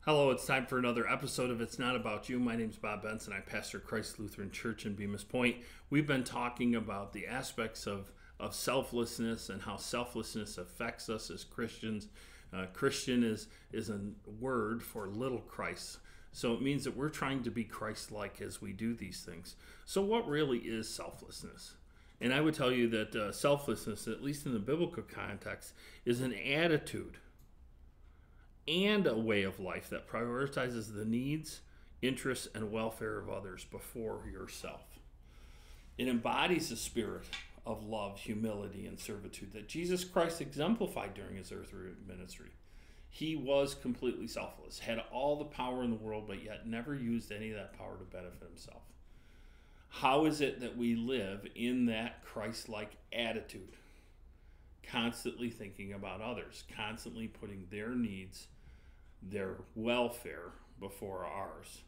Hello, it's time for another episode of It's Not About You. My name is Bob Benson. I pastor Christ Lutheran Church in Bemis Point. We've been talking about the aspects of selflessness and how selflessness affects us as Christians. Christian is a word for little Christ. So it means that we're trying to be Christ-like as we do these things. So what really is selflessness? And I would tell you that selflessness, at least in the biblical context, is an attitude and a way of life that prioritizes the needs, interests, and welfare of others before yourself. It embodies the spirit of love, humility, and servitude that Jesus Christ exemplified during his earthly ministry. He was completely selfless, had all the power in the world, but yet never used any of that power to benefit himself. How is it that we live in that Christ-like attitude? Constantly thinking about others, constantly putting their needs, their welfare before ours.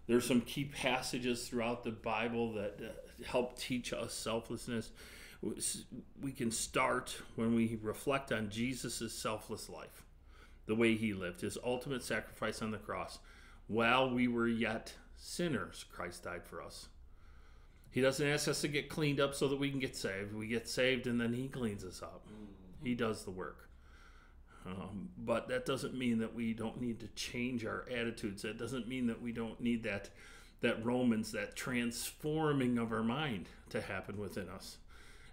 There's some key passages throughout the Bible that help teach us selflessness. We can start when we reflect on Jesus' selfless life, the way he lived, his ultimate sacrifice on the cross. While we were yet sinners, Christ died for us. He doesn't ask us to get cleaned up so that we can get saved. We get saved and then he cleans us up. He does the work. But that doesn't mean that we don't need to change our attitudes. That doesn't mean that we don't need that Romans, that transforming of our mind to happen within us.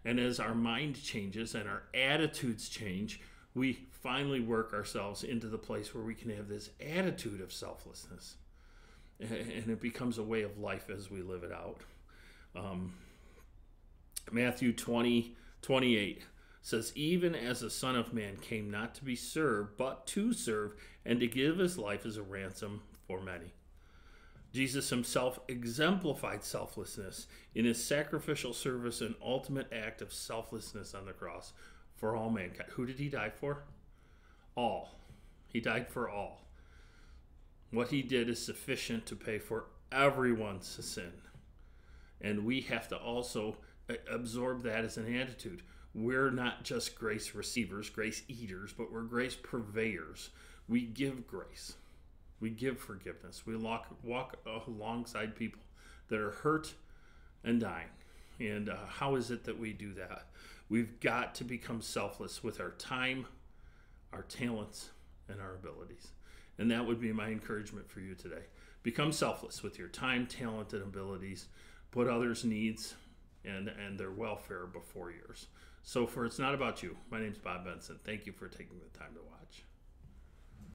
And as our mind changes and our attitudes change, we finally work ourselves into the place where we can have this attitude of selflessness. And it becomes a way of life as we live it out. Matthew 20:28 says, even as the Son of Man came not to be served, but to serve, and to give his life as a ransom for many. Jesus himself exemplified selflessness in his sacrificial service and ultimate act of selflessness on the cross for all mankind. Who did he die for? All. He died for all. What he did is sufficient to pay for everyone's sin. And we have to also absorb that as an attitude. We're not just grace receivers, grace eaters, but we're grace purveyors. We give grace. We give forgiveness. We walk alongside people that are hurt and dying. And how is it that we do that? We've got to become selfless with our time, our talents, and our abilities. And that would be my encouragement for you today. Become selfless with your time, talent, and abilities. Put others' needs and their welfare before yours. So for It's Not About You, my name's Bob Benson. Thank you for taking the time to watch.